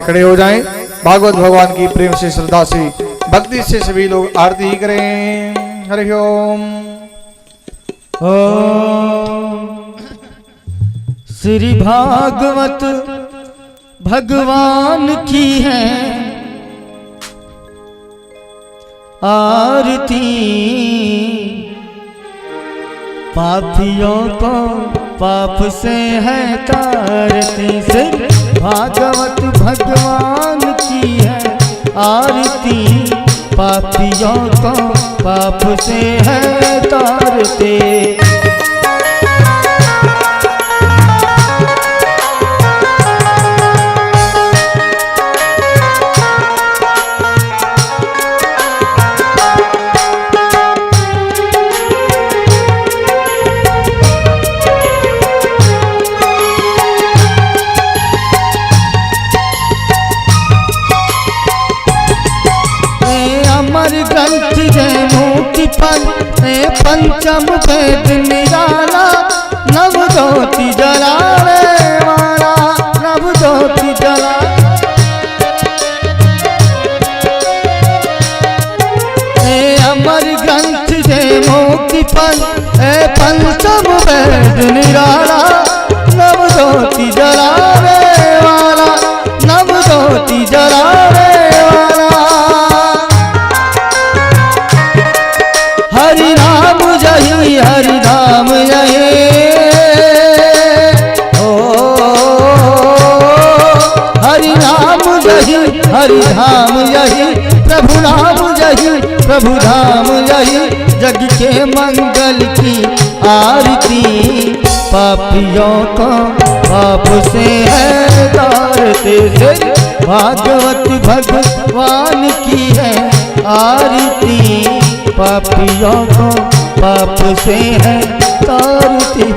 खड़े हो जाएं। भागवत भगवान की प्रेम से श्रद्धा से भक्ति से सभी लोग आरती करें। हरि ओम। श्री भागवत भगवान की है आरती, पापियों को पाप से है तारती। श्री भागवत भगवान की है आरती, पापियों को पाप से है तारते। ग्रंथ जय मुक्ति पंचम वेद निराला, नव ज्योति जलावे वाला, नव ज्योति जला। अमर ग्रंथ जय मुक्ति पंचम वेद निराला, नव ज्योति जलावे वाला, नव ज्योति जलावे वाला। हरि राम जय हरि राम जय, ओ हरि राम जय हरि धाम जय, प्रभु नाम जय प्रभु धाम जय। जग के मंगल की आरती, पापियों को पाप से है तारते। भागवत भगवान की है आरती, पापियों को पाप से है तारती।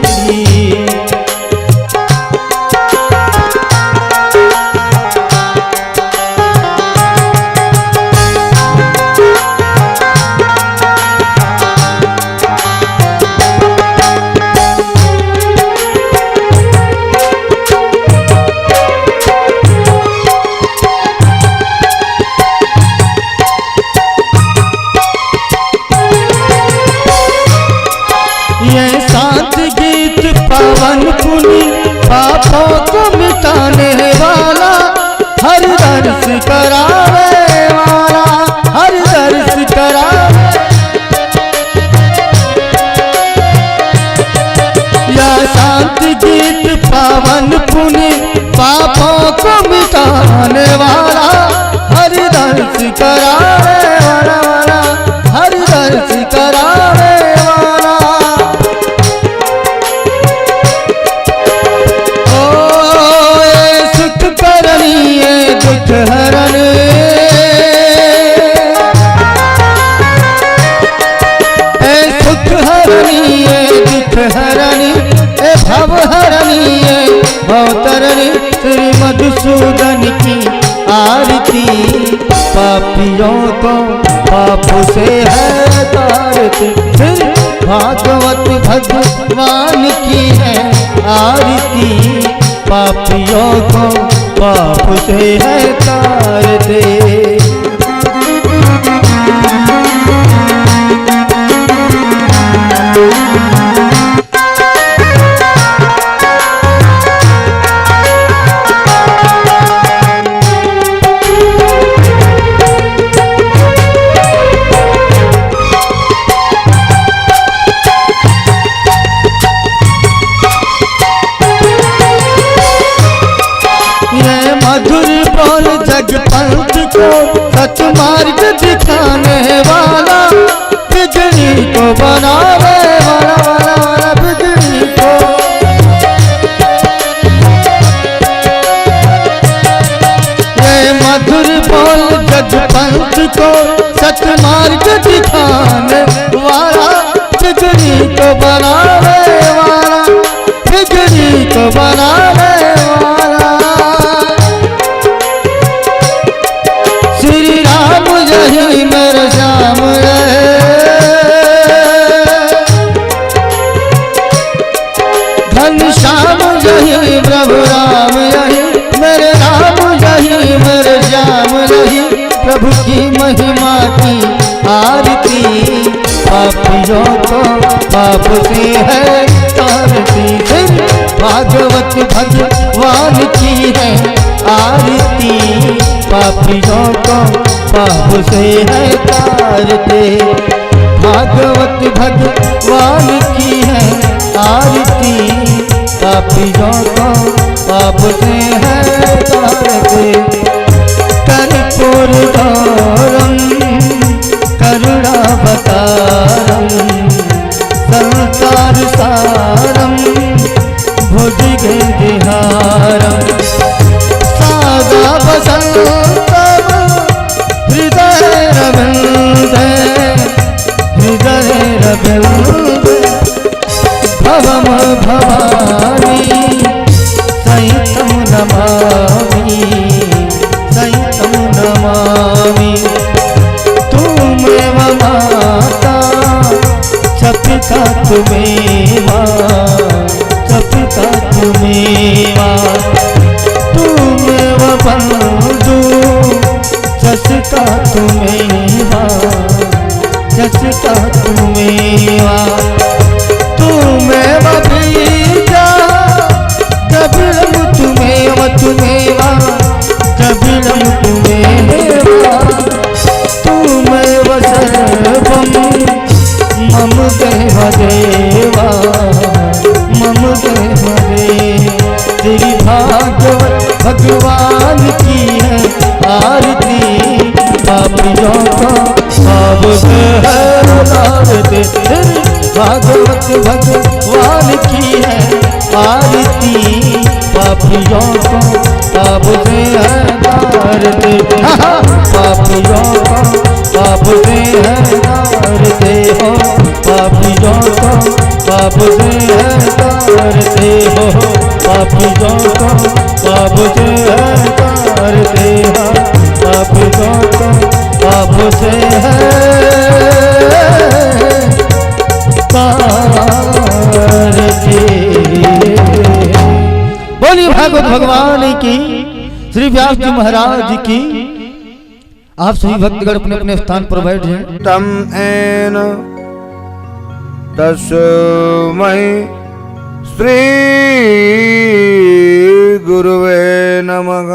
पावन पुनि पापों को मिटाने वाला, हर दर्श करावे वाला, हर दर्श करावे। यह शांति गीत पावन पुनि पापों को मिटाने वाला, हर दर्श करावे वाला, वाला हर दर्श करावे वाला। दुख हरण सुख हरणी दुख हरणी भव हरणी भवतरणी। श्री मधुसूदन की आरती, पापियों को पाप से है तारते। भागवत भगवान की है आरती, पापियों को पाप से है तारते। मधुर बोल जग पंथ को सच मार्ग दिखाने वाला, बिगड़ी को बनावे वाला, वाला, वाला बिगड़ी को। ये मधुर बोल जग पंथ को सच मार्ग दिखाने वाला, बिगड़ी को बनावे वाला, बिगड़ी को बनावे वाला। श्री राम जय मेरे श्याम रहे, घन श्याम जय प्रभु राम जय, मेरे राम जय प्रभु की महिमा की आरती, पापियों को पाप से है तारती। भागवत भगवान की है आरती, पापियों को पाप से है तारते। भागवत भगवान की है आरती, पापियों को पाप से है तारते। कर्पूरगौरम करुणावतारम, संसार सारम भुजगेन्द्रहारम। सादा वसंतम हृदय रविंदे, हृदय रविंदे। भवम भवानी सहितं नमामि, सहितं नमामि। तुमेव माता च पिता तुमेव, च पिता तुमेव। तुमेव बन्धु च सखा तुमेव, च सखा तुमेव। तुमेव बीजा कपिलं तुमेव, तुमेव कपिलं तुमेव। तुमेव सर्वं मम देव देवा, मम देव देव। श्री भागवत भगवान की है आरती, पापियों को पाप से है तारते। भागवत भगवान की है आरती, पापियों को पाप से है तारते। पापियों को पाप से है तारते हो, पापियों को पाप से है तारते हो, पापियों को पाप से है तारते हो, पापियों को पाप से है तारते। बोलिए भागवत भगवान की, श्री व्यास जी महाराज की। आप सभी भक्तगण अपने अपने स्थान पर बैठ जाएं। तम एन तस्मै श्री गुरुवे नमः।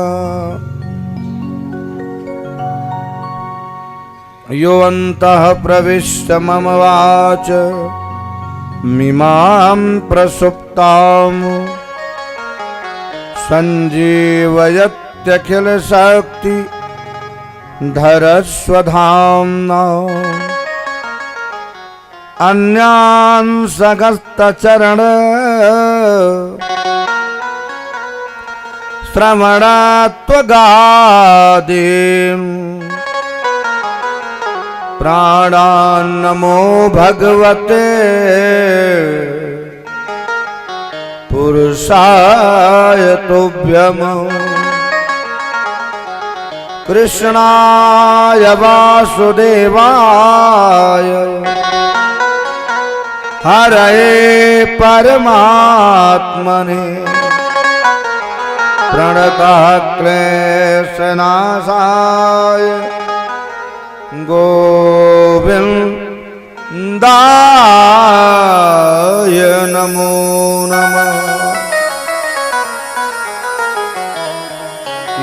यो अन्तः प्रविष्ट मम वाच मिमां प्रसुप्तां संजीवयत्यखिल शक्ति धरस्वधाम्ना। अन्यान् सगस्तचरण श्रवणात्वगादीन् प्राणान्नमो भगवते पुरुषाय तुभ्यम्। कृष्णाय वासुदेवाय हरये परमात्मने प्रणतः क्लेशनाशाय गोविन्दाय नमो नमः।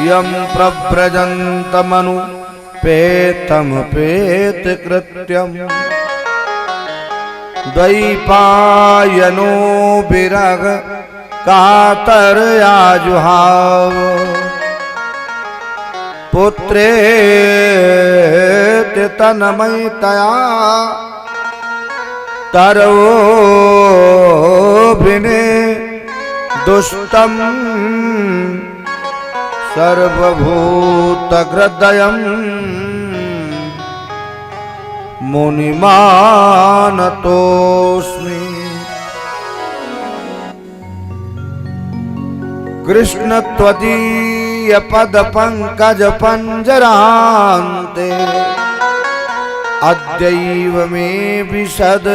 यं प्रव्रजन्तमनु पेतमपेतकृत्यम् द्वैपायनो विरग कातरयाजुहाव। पुत्रेति तन्मयतया तरवो विने दुष्टम् सर्वभूतहृदयम् मुनिमानतोऽस्मि। कृष्ण त्वदीय पद पंकज पंजरान्ते अद्यैव मे विशद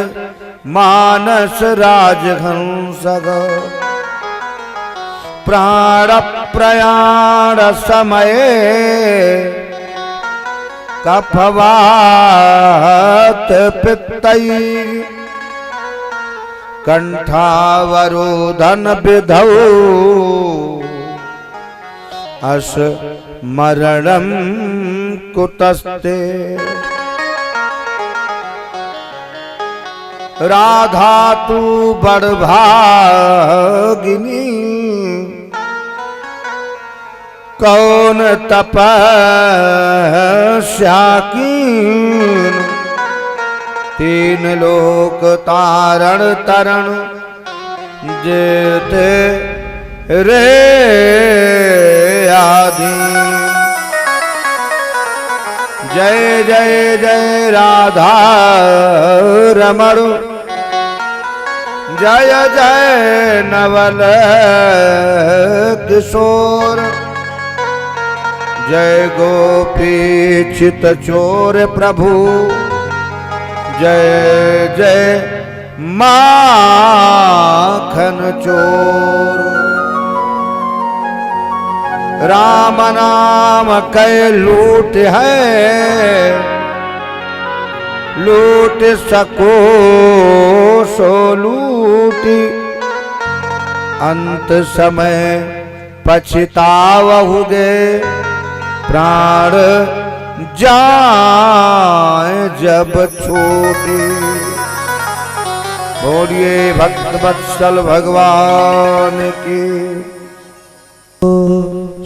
मानस राजहंसग। प्राण प्रयाण समये कफवात पित्तै कंठावरोधन विधौ अस मरणम कुतस्ते। राधा तू बड़भागिनी कौन तपस्या कीन, तीन लोक तारण तरण जेते रे आदि। जय जय जय राधा रमण, जय जय नवल किशोर, जय गोपी चित चोर प्रभु, जय जय माखन चोर। राम नाम कै लूट है, लूट सको सो लूटी, अंत समय पछतावहुगे प्राण जाए जब छूटी। बोलिए भक्त वत्सल भगवान की,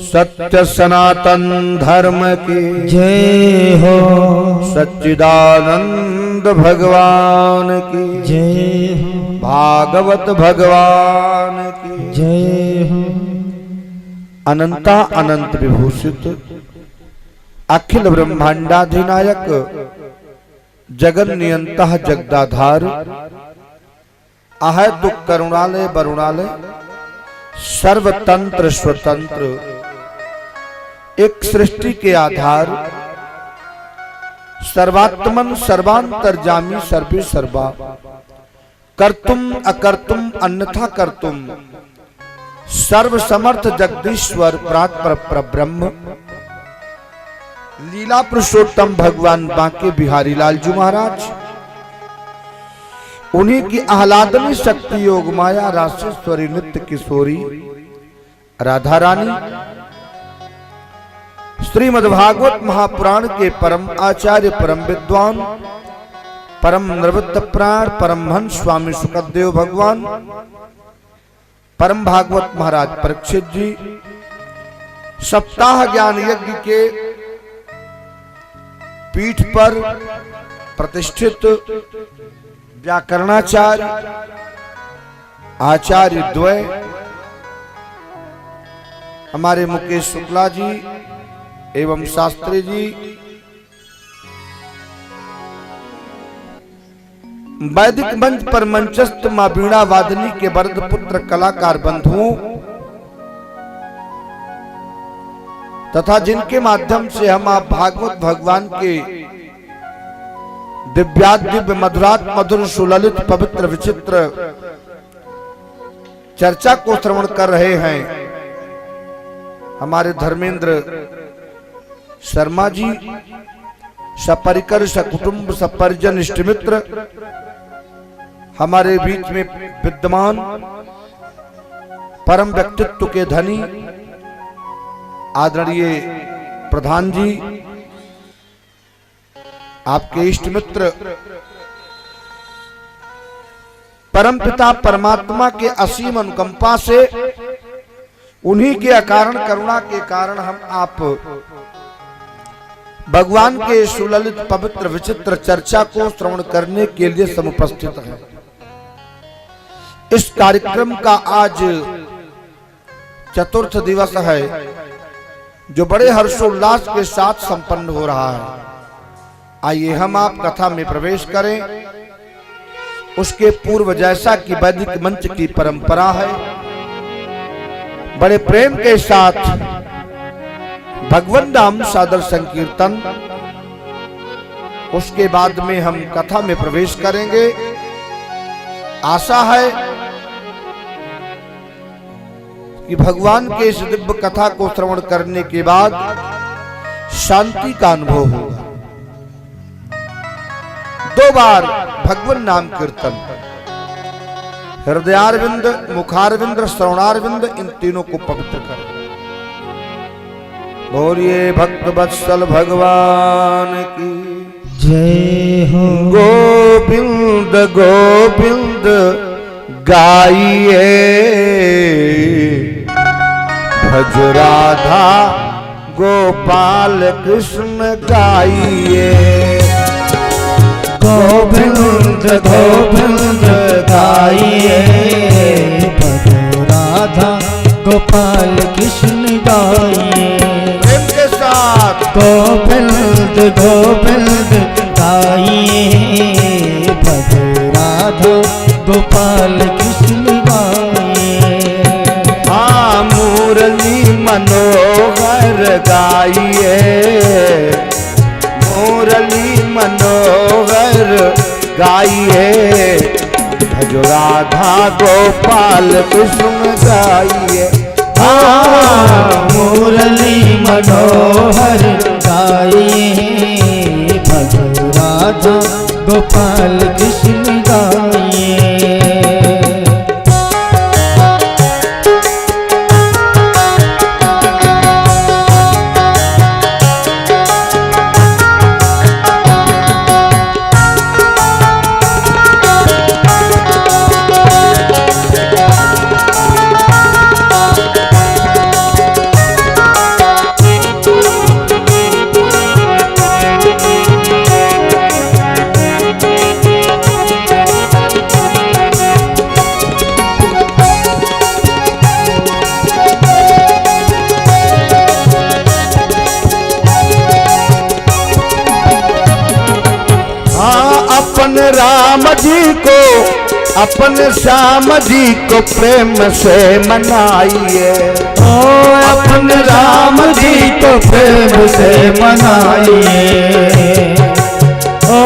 सत्य सनातन धर्म की जय हो, सच्चिदानंद भगवान की जय हो, भागवत भगवान की जय हो। अनंता अनंत विभूषित अखिल ब्रह्मांडाधिनायक जगन नियंता जगदाधार अहै दुख करुणालय वरुणालय सर्वतंत्र स्वतंत्र एक सृष्टि के आधार सर्वात्मन सर्वांतर्जामी सर्वे सर्वा कर्तुम अकर्तुम अन्यथा कर्तुम सर्व समर्थ जगदीश्वर प्रात ब्रह्म लीला पुरुषोत्तम भगवान बांके बिहारी लालजू महाराज, उन्हीं की आह्लादनी शक्ति योग माया राशेश्वरी नित्य किशोरी राधा रानी श्रीमद्भागवत महापुराण के परम आचार्य परम विद्वान परम निवृत्त प्राण परमहंस स्वामी सुखदेव भगवान परम भागवत महाराज परीक्षित जी सप्ताह ज्ञान यज्ञ के पीठ पर प्रतिष्ठित व्याकरणाचार्य आचार्य द्वय हमारे मुकेश शुक्ला जी एवं शास्त्री जी, वैदिक मंच पर मंचस्थ मां बीणा वादनी के वरद पुत्र कलाकार बंधुओं तथा जिनके माध्यम से हम आप भागवत भगवान के दिव्यादिव्य मधुरात मधुर सुललित पवित्र विचित्र चर्चा को श्रवण कर रहे हैं। हमारे धर्मेंद्र शर्मा जी सपरिकर सकुटुंब सपरिजन इष्ट मित्र हमारे बीच में विद्यमान परम व्यक्तित्व के धनी आदरणीय प्रधान जी, आपके इष्ट मित्र परमपिता परमात्मा के असीम अनुकंपा से उन्हीं के अकारण करुणा के कारण हम आप भगवान के सुललित पवित्र विचित्र चर्चा को श्रवण करने के लिए समुपस्थित हैं। इस कार्यक्रम का आज चतुर्थ दिवस है जो बड़े हर्षोल्लास के साथ संपन्न हो रहा है। आइए हम आप कथा में प्रवेश करें। उसके पूर्व जैसा कि वैदिक मंच की परंपरा है, बड़े प्रेम के साथ भगवान नाम सादर संकीर्तन, उसके बाद में हम कथा में प्रवेश करेंगे। आशा है कि भगवान के इस दिव्य कथा को श्रवण करने के बाद शांति का अनुभव होगा। 2 बार भगवान नाम कीर्तन। हृदयारविंद, मुखारविंद, श्रवणारविंद, इन तीनों को पवित्र कर। बोलिए भक्त वत्सल भगवान की जय हो। गोविंद गोविंद गाइए, भज राधा गोपाल कृष्ण गाइए। गोविंद गोविंद गाइए, भज राधा गोपाल कृष्ण गाइए। प्रेम के साथ गोविंद गोविंद गाइए, भज राधा गोपाल कृष्ण गाइए। हाँ मुरली मनोहर गाइए, मुरली मनोहर गाइए, भज राधा गोपाल कृष्ण गाइए। मुरली मनोहर गाइए, भज राधा गोपाल कृष्ण गाइए। अपन राम जी को, अपन श्याम जी को प्रेम से मनाइए। ओ अपन राम जी को प्रेम से मनाइए, ओ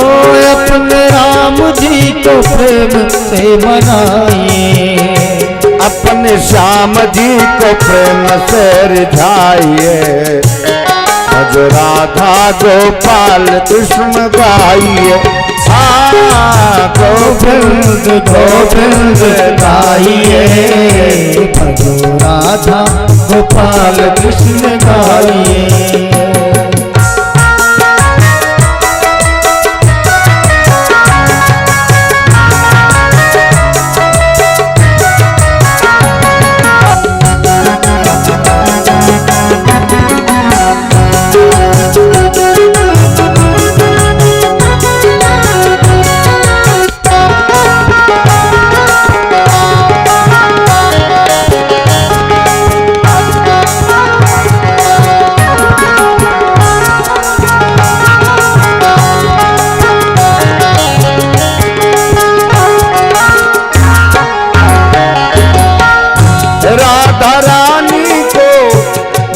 अपन राम जी को प्रेम से मनाइए। अपने श्याम जी को प्रेम से रिझाइए, भज राधा गोपाल कृष्ण गाइए। गोविंद गोविंद गाइए, भज राधा गोपाल कृष्ण गाइए। राधा रानी को,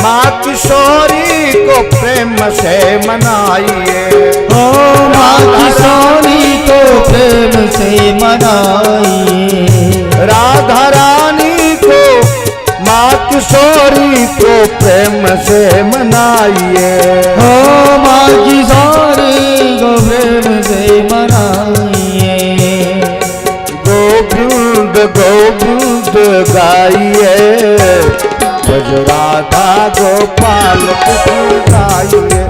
माँ किशोरी को प्रेम से मनाइए। ओ माँ किशोरी को प्रेम से मनाइए। राधा रानी को, माँ किशोरी को प्रेम से मनाइए। ओ माँ किशोरी को प्रेम से मनाइए। गोविंद गोविंद गाइए, भज राधा गोपाल कृष्ण गाइए।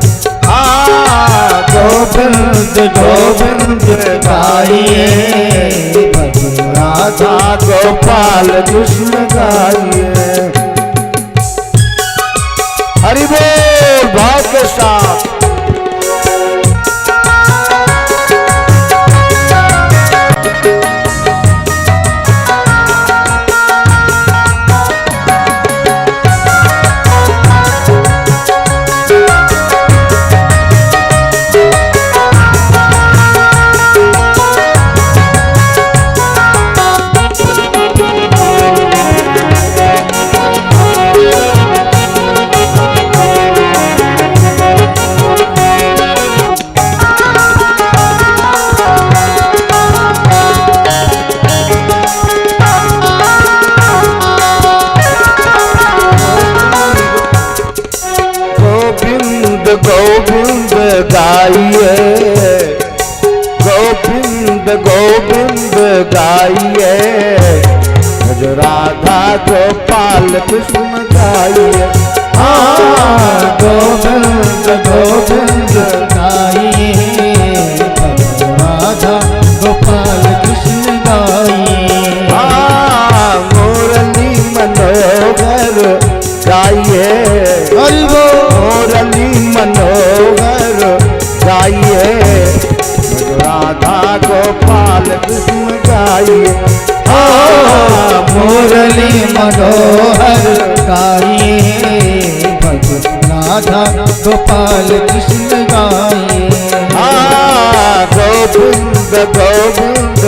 गोविंद गोविंद गाइए, भज राधा गोपाल कृष्ण गाइए। हरि बोल भाव के साथ। गोविंद गाइए, गोविंद गोविंद गाइए, भज राधा गोपाल कृष्ण गाइए। गोविंद गोविंद गाइए, राधा गोपाल कृष्ण गाइए। मुरली मनोहर गाइए, मुरली मनोहर गाइए, राधा गोपाल कृष्ण गाइए। मुरली मनोहर गाइए, राधा गोपाल कृष्ण गाइए। गोविंद गोविंद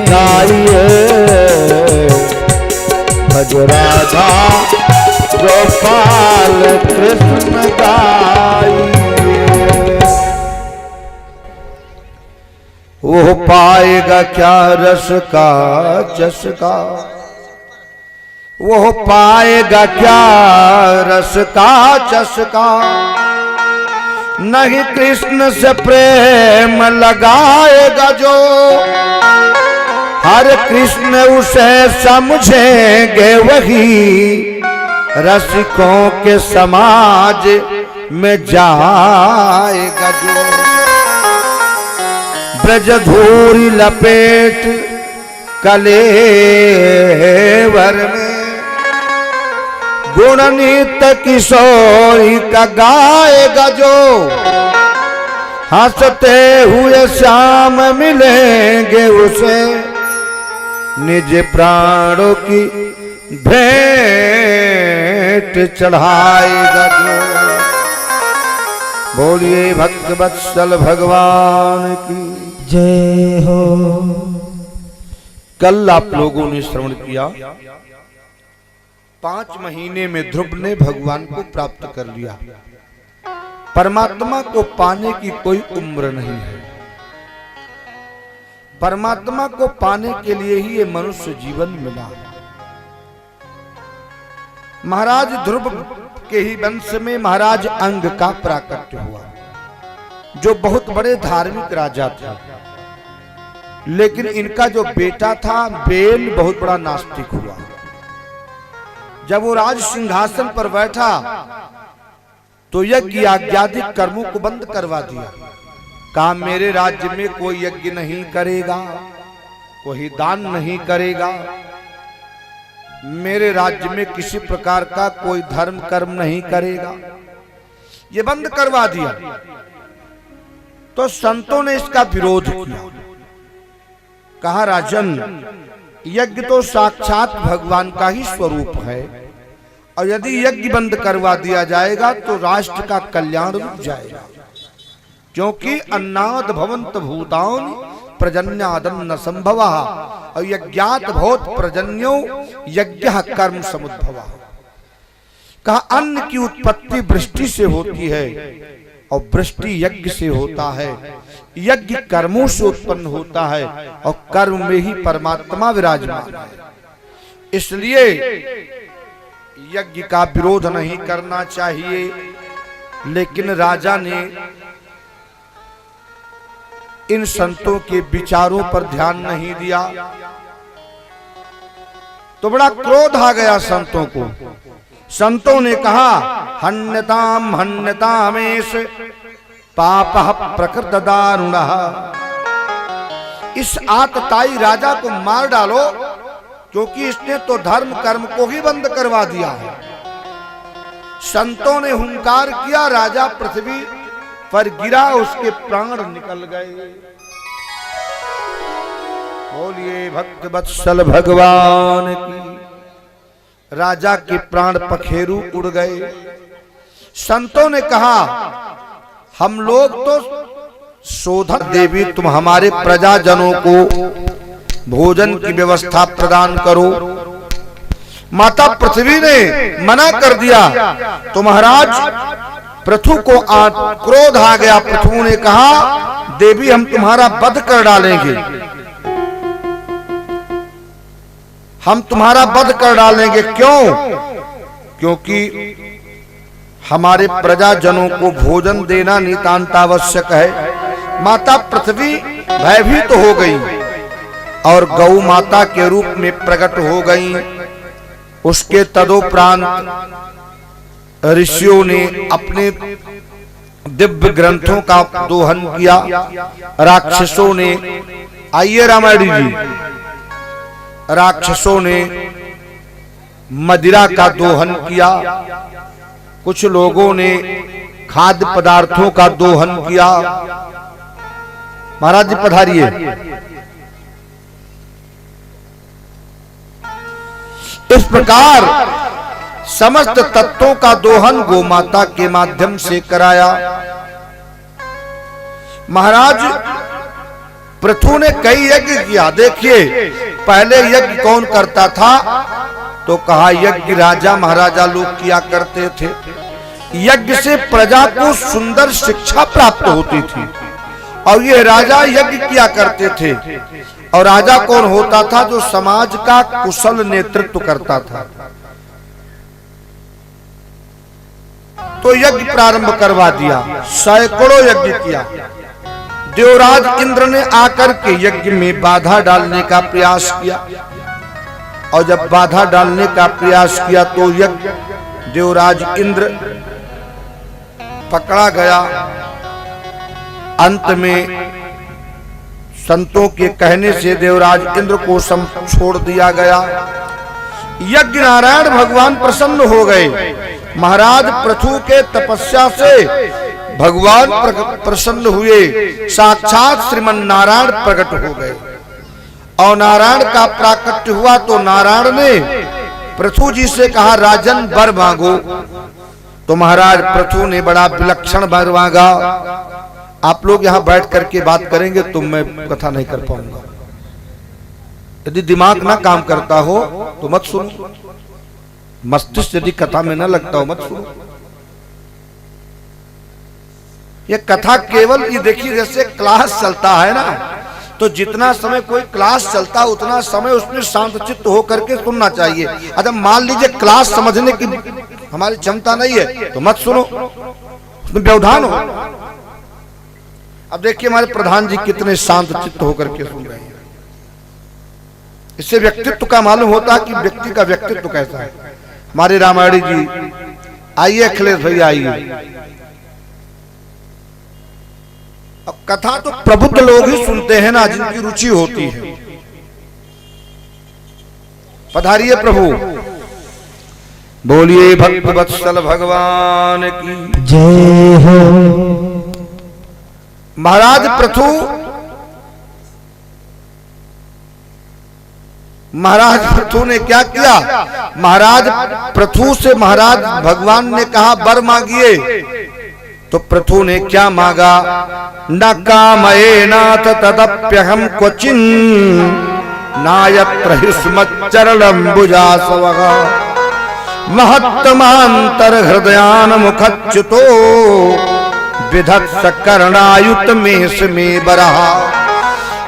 गाइए, भज राधा गोपाल कृष्ण गाइए। वो पाएगा क्या रस का चस्का, वो पाएगा क्या रस का चस्का, नहीं कृष्ण से प्रेम लगाएगा जो, हर कृष्ण उसे समझेंगे वही रसिकों के समाज में जाएगा जो। ब्रज धूरी लपेट कलेवर में, गुणनीत किशोरी का गाएगा जो, हंसते हुए श्याम मिलेंगे उसे निज प्राणों की भेंट चढ़ाएगा जो। बोलिए भक्त वत्सल भगवान की जय हो। कल आप लोगों ने श्रवण किया 5 महीने में ध्रुव ने भगवान को प्राप्त कर लिया। परमात्मा को पाने की कोई उम्र नहीं है। परमात्मा को पाने के लिए ही ये मनुष्य जीवन मिला। महाराज ध्रुव के ही वंश में महाराज अंग का प्राकट्य हुआ, जो बहुत बड़े धार्मिक राजा थे। लेकिन इनका जो बेटा था बेल बहुत बड़ा नास्तिक हुआ। जब वो राज सिंहासन पर बैठा तो यज्ञ आज्ञादिक कर्मों को बंद करवा दिया। कहा मेरे राज्य में कोई यज्ञ नहीं करेगा, कोई दान नहीं करेगा, मेरे राज्य में किसी प्रकार का कोई धर्म कर्म नहीं करेगा, ये बंद करवा दिया। तो संतों ने इसका विरोध किया। कहा राजन, यज्ञ तो साक्षात भगवान का ही स्वरूप है, और यदि यज्ञ बंद करवा दिया जाएगा तो राष्ट्र का कल्याण रुक जाएगा। क्योंकि अन्नाद भवंत भूतान प्रजन्यादन्न संभवः, और यज्ञात भवत प्रजन्यो यज्ञ कर्म समुद्भवः। कहा अन्न की उत्पत्ति वृष्टि से होती है और वृष्टि यज्ञ से होता है, यज्ञ कर्मों से उत्पन्न होता है और कर्म में ही परमात्मा विराजमान है। इसलिए यज्ञ का विरोध नहीं करना चाहिए। लेकिन राजा ने इन संतों के विचारों पर ध्यान नहीं दिया तो बड़ा क्रोध आ गया संतों को। संतों ने कहा हन्यताम हन्यतामेश पापः प्रकृत दारुणः, इस आतताई राजा को मार डालो, क्योंकि इसने तो धर्म कर्म को ही बंद करवा दिया है। संतों ने हुंकार किया, राजा पृथ्वी पर गिरा, उसके प्राण निकल गए। बोलिए भक्त वत्सल भगवान की। राजा के प्राण पखेरु उड़ गए। संतों ने कहा हम लोग तो शोधन देवी, तुम हमारे प्रजाजनों को भोजन की व्यवस्था प्रदान करो। माता पृथ्वी ने मना कर दिया तो महाराज पृथु को क्रोध आ गया। पृथु ने कहा देवी हम तुम्हारा वध कर डालेंगे, हम तुम्हारा वध कर डालेंगे। क्यों? क्योंकि हमारे प्रजाजनों को भोजन देना नितांत आवश्यक है। माता पृथ्वी भयभीत तो हो गई और गौ माता के रूप में प्रकट हो गई। उसके तदोपरांत ऋषियों ने अपने दिव्य ग्रंथों का दोहन किया। राक्षसों ने, आइए रामायणी जी, राक्षसों ने मदिरा का दोहन किया। कुछ लोगों ने खाद्य पदार्थों का दोहन किया। महाराज जी पधारिए। इस प्रकार समस्त तत्वों का दोहन गोमाता के माध्यम से कराया। महाराज पृथु ने कई यज्ञ किया। देखिए पहले यज्ञ कौन करता था, तो कहा यज्ञ राजा महाराजा लोग किया करते थे। यज्ञ से प्रजा को सुंदर शिक्षा प्राप्त होती थी और ये राजा यज्ञ किया करते थे। और राजा कौन होता था, जो समाज का कुशल नेतृत्व करता था। तो यज्ञ प्रारंभ करवा दिया, सैकड़ों यज्ञ किया। देवराज इंद्र ने आकर के यज्ञ में बाधा डालने का प्रयास किया और जब बाधा डालने का प्रयास किया तो यज्ञ देवराज इंद्र पकड़ा गया। अंत में संतों के कहने से देवराज इंद्र को छोड़ दिया गया। यज्ञ नारायण भगवान प्रसन्न हो गए। महाराज पृथु के तपस्या से भगवान प्रसन्न हुए। साक्षात श्रीमन नारायण प्रकट हो गए और नारायण का प्राकट्य हुआ तो नारायण ने पृथु जी से कहा, राजन वर मांगो। तो महाराज पृथु ने बड़ा विलक्षण वर मांगा। आप लोग यहाँ बैठ करके बात करेंगे तो मैं कथा नहीं कर पाऊंगा। यदि दिमाग ना काम करता हो तो मत सुनो। मस्तिष्क यदि कथा में ना लगता हो मत सुनो। ये कथा केवल ये देखिए जैसे क्लास चलता है ना, तो जितना समय कोई क्लास चलता उतना समय उसमें शांतचित्त होकर के सुनना चाहिए। अगर मान लीजिए क्लास समझने की हमारी क्षमता नहीं है तो मत सुनो, उसमें व्यवधान हो। अब देखिए हमारे प्रधान जी कितने शांतचित्त होकर के सुन रहे हैं। इससे व्यक्तित्व का मालूम होता है कि व्यक्ति का व्यक्तित्व कैसा है। हमारे रामायणी जी, आइए अखिलेश भैया आइए। अब कथा तो प्रबुद्ध लोग ही सुनते हैं ना, जिनकी रुचि होती है। पधारिए प्रभु। बोलिए भक्त वत्सल भगवान की जय हो। महाराज पृथु ने क्या किया, महाराज पृथु से महाराज भगवान ने कहा वर मांगिए। तो पृथु ने क्या मांगा, न कामये नाथ तदप्यहम क्वचिन नायत्र हिस्मच्चरणम्बुजासवः महत्तमांतर हृदयान मुखच्युतो विधत्स कर्णायुत मेष में बरहा।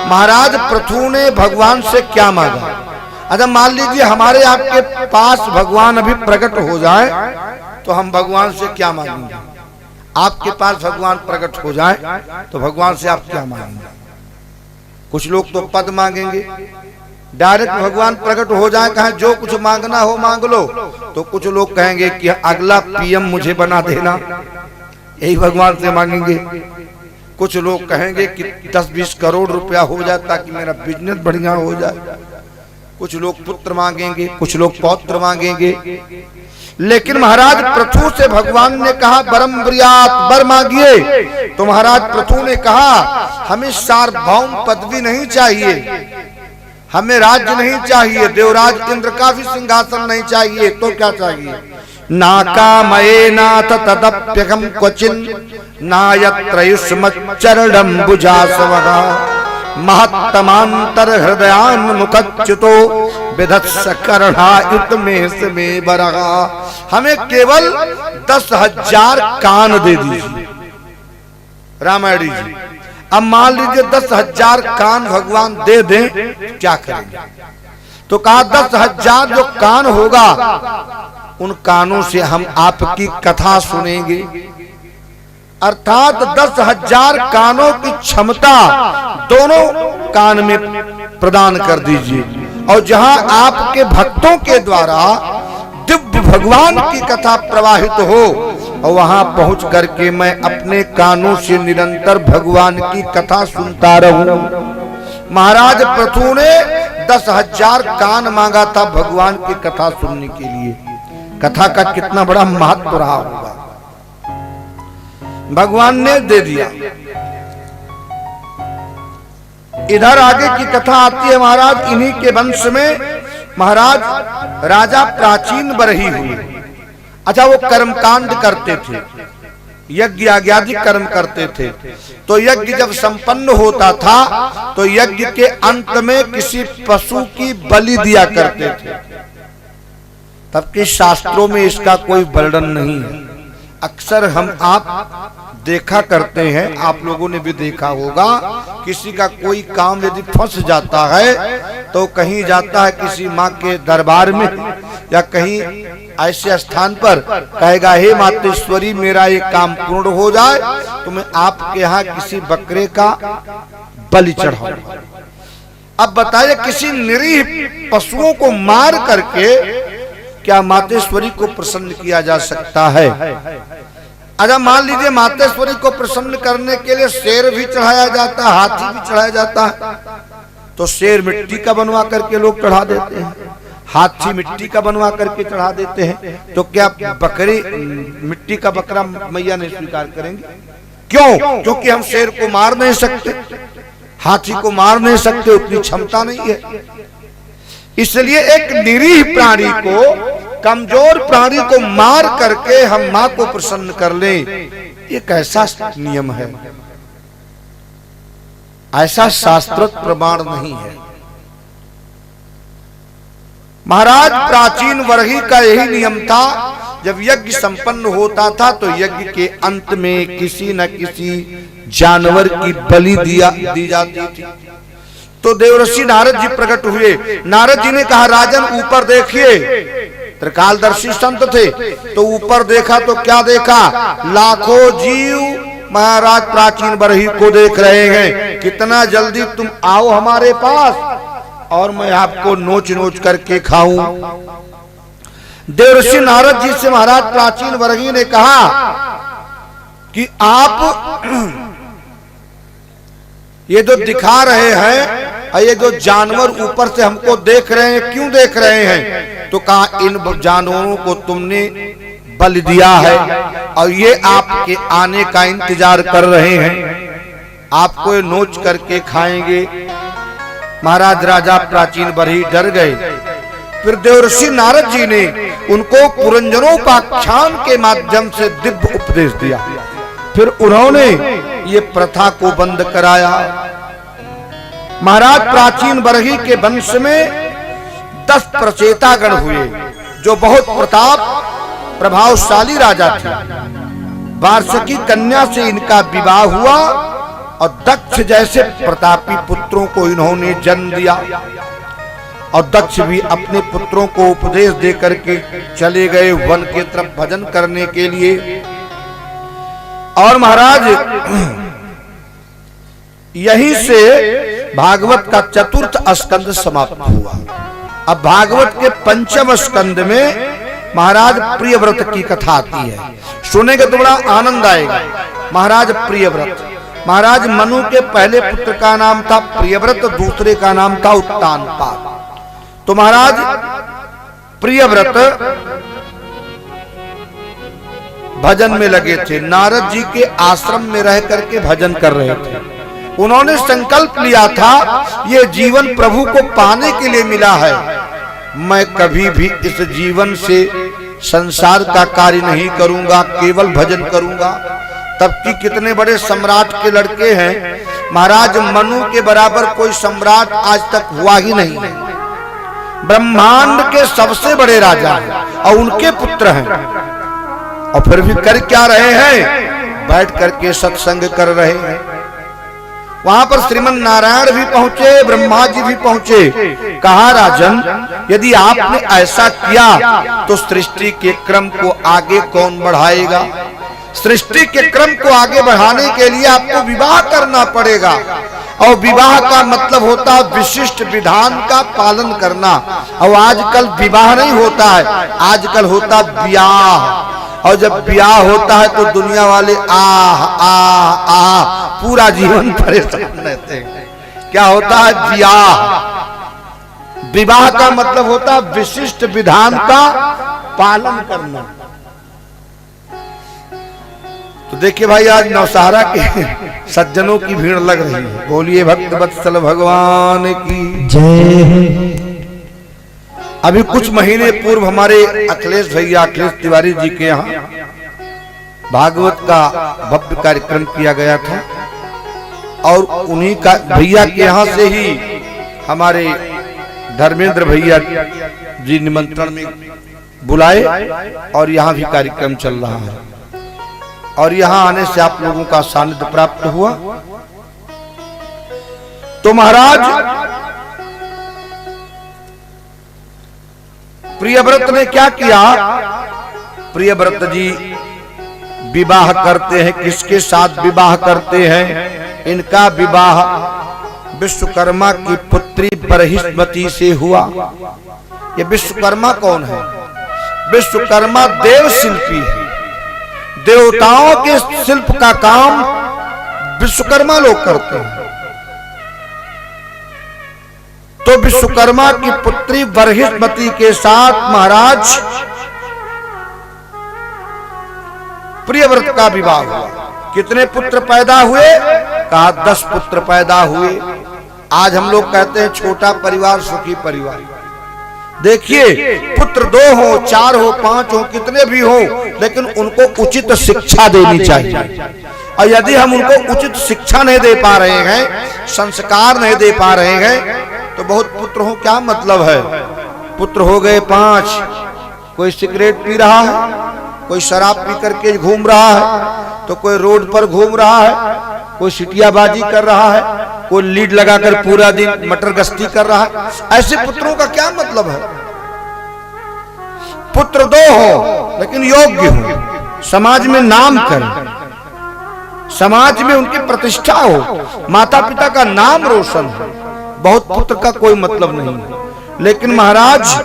महाराज पृथु ने भगवान से क्या मांगा। अच्छा मान लीजिए हमारे आपके पास भगवान अभी प्रकट हो जाए तो हम भगवान से क्या मांगेंगे। आपके पास भगवान प्रकट हो जाए तो भगवान से आप क्या मांगेंगे। कुछ लोग तो पद मांगेंगे, डायरेक्ट भगवान प्रकट हो जाए कहें जो कुछ मांगना हो मांग लो। तो कुछ लोग कहेंगे कि अगला पीएम मुझे बना देना, यही भगवान से मांगेंगे। कुछ लोग कहेंगे कि 10-20 करोड़ रुपया हो जाए ताकि मेरा बिजनेस बढ़िया हो जाए। कुछ लोग पुत्र मांगेंगे, कुछ लोग पौत्र मांगेंगे। लेकिन महाराज पृथु से भगवान ने कहा बरम ब्रियात वर मांगिए। तो महाराज पृथु ने कहा हमें सार्वभौम पदवी नहीं चाहिए, हमें राज्य नहीं चाहिए, देवराज इंद्र का भी सिंहासन नहीं चाहिए। तो क्या चाहिए, नाकामये नाथ तदप्यहम क्वचिन नायत्र युष्मच्चरणम्बुजासवः महत्तमांतर हृदयान मुखच्युतो विधत्स कर्णायुत मेष में बरहा। हमें केवल 10,000 कान दे दीजिए रामायणी जी। अब मान लीजिए 10,000 कान भगवान दे दें, क्या करेंगे। तो कहा 10,000 जो कान होगा उन कानों से हम आपकी कथा सुनेंगे। अर्थात 10,000 कानों की क्षमता दोनों कान में प्रदान कर दीजिए, और जहां आपके भक्तों के द्वारा दिव्य भगवान की कथा प्रवाहित हो, और वहां पहुंच करके मैं अपने कानों से निरंतर भगवान की कथा सुनता रहूं। महाराज पृथु ने 10,000 कान मांगा था भगवान की कथा सुनने के लिए। कथा का कितना बड़ा महत्व रहा होगा, भगवान ने दे दिया। इधर आगे की कथा आती है महाराज, इन्हीं के वंश में महाराज राजा प्राचीन बरही हुए। अच्छा, वो कर्मकांड करते थे, यज्ञ आज्ञादि कर्म करते थे। तो यज्ञ जब संपन्न होता था तो यज्ञ के अंत में किसी पशु की बलि दिया करते थे। तब के शास्त्रों में इसका कोई वर्णन नहीं है। अक्सर हम आप देखा करते हैं, आप लोगों ने भी देखा होगा, किसी का कोई काम यदि फंस जाता है तो कहीं जाता है किसी माँ के दरबार में या कहीं ऐसे स्थान पर, कहेगा हे मातेश्वरी मेरा ये काम पूर्ण हो जाए तो मैं आपके यहाँ किसी बकरे का बलि चढ़ाऊंगा। अब बताइए, किसी निरीह पशुओं को मार करके क्या मातेश्वरी को प्रसन्न किया जा सकता है? अगर मान लीजिए मातेश्वरी को प्रसन्न करने के लिए शेर भी चढ़ाया जाता है, हाथी भी चढ़ाया जाता है, तो शेर मिट्टी का बनवा करके लोग चढ़ा देते हैं, हाथी मिट्टी का बनवा करके चढ़ा देते हैं, तो क्या बकरी मिट्टी का बकरा मैया नहीं स्वीकार करेंगे? क्यों? क्योंकि हम शेर को मार नहीं सकते, हाथी को मार नहीं सकते, उतनी क्षमता नहीं है। इसलिए एक निरीह प्राणी को, कमजोर प्राणी को मार करके हम मां को प्रसन्न कर लें, ये कैसा नियम है? ऐसा शास्त्र प्रमाण नहीं है। महाराज प्राचीन वर्ही का यही नियम था, जब यज्ञ संपन्न होता था तो यज्ञ के अंत में किसी न किसी जानवर की बलि दी जाती थी। तो देवर्षि नारद जी प्रकट हुए। नारद जी ने कहा राजन ऊपर देखिए, त्रिकालदर्शी संत थे, तो ऊपर देखा तो क्या देखा? लाखों जीव महाराज प्राचीन बरही को देख रहे हैं। कितना जल्दी तुम आओ हमारे पास और मैं आपको नोच नोच करके खाऊं। देवर्षि नारद जी से महाराज प्राचीन बरही ने कहा कि आप ये जो दिखा रहे हैं, ये जो जानवर ऊपर से हमको देख रहे हैं, क्यों देख रहे हैं? तो कहा इन जानवरों को तुमने बलि दिया है और ये आपके आने का इंतजार कर रहे हैं, आपको ये नोच करके खाएंगे। महाराज राजा प्राचीन बरही डर गए। फिर देवर्षि नारद जी ने उनको पुरंजनोपाख्यान के माध्यम से दिव्य उपदेश दिया। फिर उन्होंने ये प्रथा को बंद कराया। महाराज प्राचीन बरही के वंश में 10 प्रचेतागण हुए जो बहुत प्रताप प्रभावशाली राजा थे। वार्षिकी कन्या से इनका विवाह हुआ और दक्ष जैसे प्रतापी पुत्रों को इन्होंने जन्म दिया। और दक्ष भी अपने पुत्रों को उपदेश दे करके चले गए वन के तरफ भजन करने के लिए। और महाराज यहीं से भागवत का 4th स्कंद समाप्त हुआ। अब भागवत के 5वें स्कंद में महाराज प्रियव्रत की कथा आती है। सुनेंगे तो बड़ा आनंद आएगा। महाराज प्रियव्रत, महाराज मनु के पहले पुत्र का नाम था प्रियव्रत, दूसरे का नाम था उत्तानपाद। तो महाराज प्रियव्रत भजन में लगे थे, नारद जी के आश्रम में रह करके भजन कर रहे थे। उन्होंने संकल्प लिया था ये जीवन प्रभु को पाने के लिए मिला है, मैं कभी भी इस जीवन से संसार का कार्य नहीं करूंगा, केवल भजन करूंगा। तब की कितने बड़े सम्राट के लड़के हैं, महाराज मनु के बराबर कोई सम्राट आज तक हुआ ही नहीं है। ब्रह्मांड के सबसे बड़े राजा हैं और उनके पुत्र हैं, और फिर भी कर क्या रहे हैं? बैठ करके सत्संग कर रहे हैं। वहां पर श्रीमन नारायण भी पहुंचे, ब्रह्मा जी भी पहुंचे। कहा राजन, यदि आपने ऐसा किया तो सृष्टि के क्रम को आगे कौन बढ़ाएगा? सृष्टि के क्रम को आगे बढ़ाने के लिए आपको विवाह करना पड़ेगा। और विवाह का मतलब होता है विशिष्ट विधान का पालन करना। और आजकल विवाह नहीं होता है, आजकल होता ब्याह। और जब ब्याह होता है तो दुनिया वाले आह आह आह पूरा जीवन परेशान रहते हैं। क्या होता है? ब्याह। विवाह का मतलब होता है विशिष्ट विधान का पालन करना। तो देखिए भाई, आज नौशहरा के सज्जनों की भीड़ लग रही है। बोलिए भक्त वत्सल भगवान की जय। अभी कुछ महीने पूर्व हमारे अखिलेश भैया, अखिलेश तिवारी जी के यहाँ भागवत का भव्य कार्यक्रम किया गया था। और उन्हीं का भैया के यहाँ से ही हमारे धर्मेंद्र भैया जी निमंत्रण में बुलाए और यहाँ भी कार्यक्रम चल रहा है। और यहाँ आने से आप लोगों का सानिध्य प्राप्त हुआ। तो महाराज प्रियव्रत ने क्या किया? प्रियव्रत जी विवाह करते हैं। किसके साथ विवाह करते हैं? इनका विवाह विश्वकर्मा की पुत्री बरहिष्मती से हुआ। ये विश्वकर्मा कौन है? विश्वकर्मा देव शिल्पी है। देवताओं के शिल्प का काम विश्वकर्मा लोग करते हैं। तो विश्वकर्मा की पुत्री बरहिष्मती के साथ महाराज प्रियव्रत का विवाह हुआ। कितने पुत्र पैदा हुए? कहा 10 पुत्र पैदा हुए। आज हम लोग कहते हैं छोटा परिवार सुखी परिवार। देखिए, पुत्र 2 हो, 4 हो, 5 हो, कितने भी हो, लेकिन उनको उचित शिक्षा देनी चाहिए। और यदि हम उनको उचित शिक्षा नहीं दे पा रहे हैं, संस्कार नहीं दे पा रहे हैं, तो बहुत पुत्र हो क्या मतलब है? पुत्र हो गए 5, कोई सिगरेट पी रहा है, कोई शराब पी करके घूम रहा है, तो कोई रोड पर घूम रहा है, कोई सिटियाबाजी कर रहा है, कोई लीड लगाकर पूरा दिन मटर गश्ती कर रहा है। ऐसे पुत्रों का क्या मतलब है? पुत्र 2 हो लेकिन योग्य हो, समाज में नाम करें, समाज में उनकी प्रतिष्ठा हो, माता पिता का नाम रोशन हो। बहुत पुत्र का कोई मतलब नहीं है। लेकिन महाराज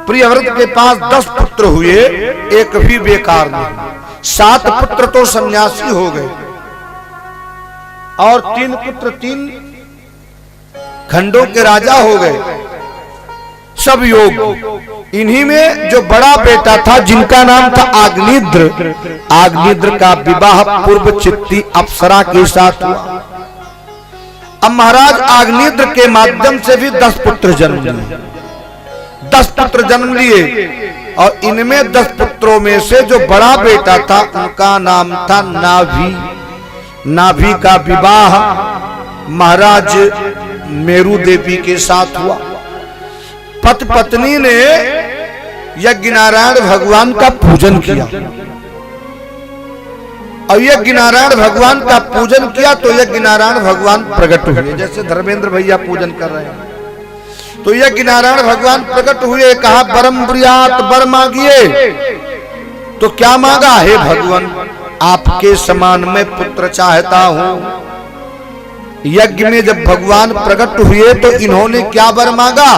प्रियव्रत के पास 10 पुत्र हुए, एक भी बेकार नहीं। 7 पुत्र तो सन्यासी हो गए और 3 पुत्र 3 खंडों के राजा हो गए, सब योग। इन्हीं में जो बड़ा बेटा था, जिनका नाम था आग्निद्र, आग्निद्र का विवाह पूर्व चित्ती अप्सरा के साथ हुआ। अब महाराज आग्निद्र के माध्यम से भी 10 पुत्र जन्म लिए। 10 पुत्र जन्म लिए और इनमें 10 पुत्रों में से जो बड़ा बेटा था, उनका नाम था नाभि। नाभि का विवाह महाराज मेरू देवी के साथ हुआ। पति पत्नी ने यज्ञ नारायण भगवान का पूजन किया और यज्ञ नारायण भगवान का पूजन किया तो यज्ञ नारायण भगवान प्रकट हुए। जैसे धर्मेंद्र भैया पूजन कर रहे हैं, तो यज्ञ नारायण भगवान प्रकट हुए। कहा बरम ब्रियात, बर मांगिए। तो क्या मांगा? हे भगवान, आपके समान मैं पुत्र चाहता हूं। यज्ञ में जब भगवान प्रकट हुए तो इन्होंने क्या वर मांगा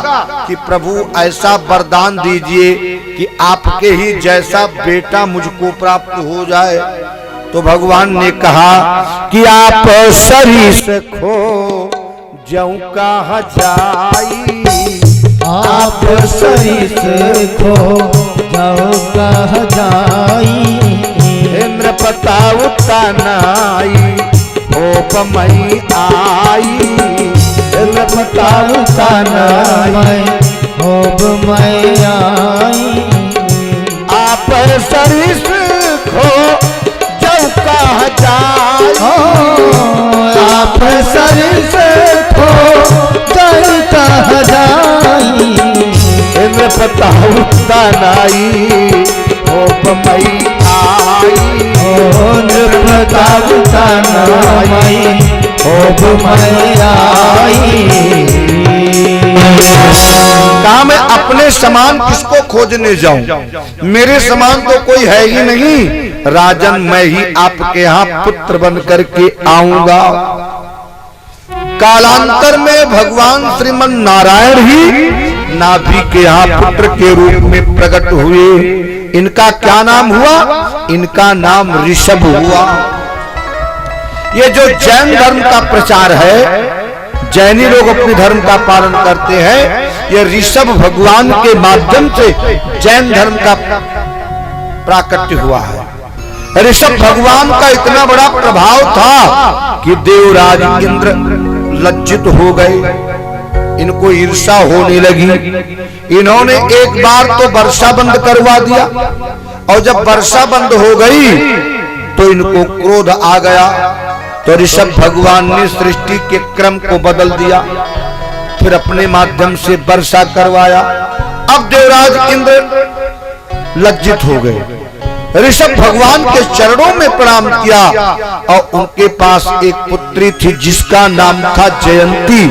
कि प्रभु ऐसा वरदान दीजिए कि आपके ही जैसा बेटा मुझको प्राप्त हो जाए। तो भगवान ने कहा कि आप सरीस खो जऊ कहा जाई, आप सरीस खो जऊ कहा जाई। इंद्र प्रताप तनाई होपमई आई, इंद्र प्रताप तनाई होपमई आई। आप सरीस खो जऊ कहा जाई, आप सरीस खो जऊ कहा जाई। इंद्र प्रताप तनाई होपमई आई, इंद्र प्रताप तनाई होपमई आई। कहा मैं अपने समान किसको खोजने जाऊं, मेरे समान तो कोई है ही नहीं। राजन मैं ही आपके यहाँ पुत्र बन करके आऊंगा। कालांतर में भगवान श्रीमन नारायण ही नाभि के यहाँ पुत्र के रूप में प्रकट हुए। इनका क्या नाम हुआ? इनका नाम ऋषभ हुआ। ये जो जैन धर्म का प्रचार है, जैनी लोग अपने धर्म का पालन करते हैं, ये ऋषभ भगवान के माध्यम से जैन धर्म का प्राकट्य हुआ है। ऋषभ भगवान का इतना बड़ा प्रभाव था कि देवराज इंद्र लज्जित हो गए, इनको ईर्ष्या होने लगी। इन्होंने एक बार तो वर्षा बंद करवा दिया, और जब वर्षा बंद हो गई तो इनको क्रोध आ गया। तो ऋषभ भगवान ने सृष्टि के क्रम को बदल दिया, फिर अपने माध्यम से वर्षा करवाया। अब देवराज इंद्र लज्जित हो गए, ऋषभ भगवान के चरणों में प्रणाम किया, और उनके पास एक पुत्री थी जिसका नाम था जयंती।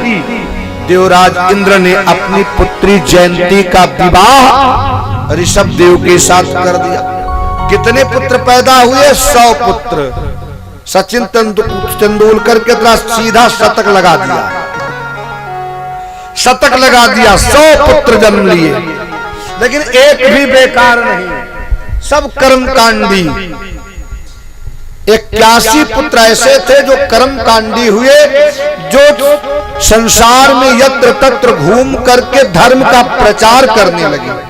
देवराज इंद्र ने अपनी पुत्री जयंती का विवाह ऋषभ देव के साथ कर दिया। कितने पुत्र पैदा हुए? 100 पुत्र। सचिन तेंदुलकर के तरह सीधा शतक लगा दिया, शतक लगा दिया। 100 पुत्र जन्म लिए, लेकिन एक भी बेकार नहीं, सब कर्मकांडी। 81 पुत्र ऐसे थे जो कर्मकांडी हुए, जो संसार में यत्र तत्र घूम करके धर्म का प्रचार करने लगे।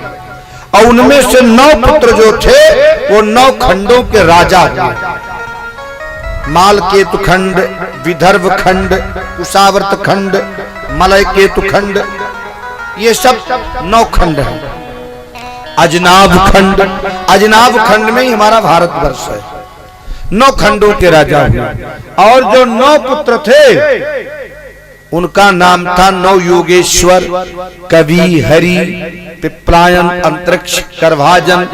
और उनमें से 9 पुत्र जो थे वो 9 खंडों के राजा हुए। मालकेतु खंड, विदर्भ खंड, कुशावर्त खंड, मलय केतु खंड, ये सब 9 खंड हैं। अजनाब खंड, अजनाब खंड में ही हमारा भारतवर्ष है। 9 खंडों के राजा हुए, और जो 9 पुत्र थे उनका नाम था 9 योगेश्वर, कवि, हरि, पिपलायन, अंतरिक्ष, करभाजन,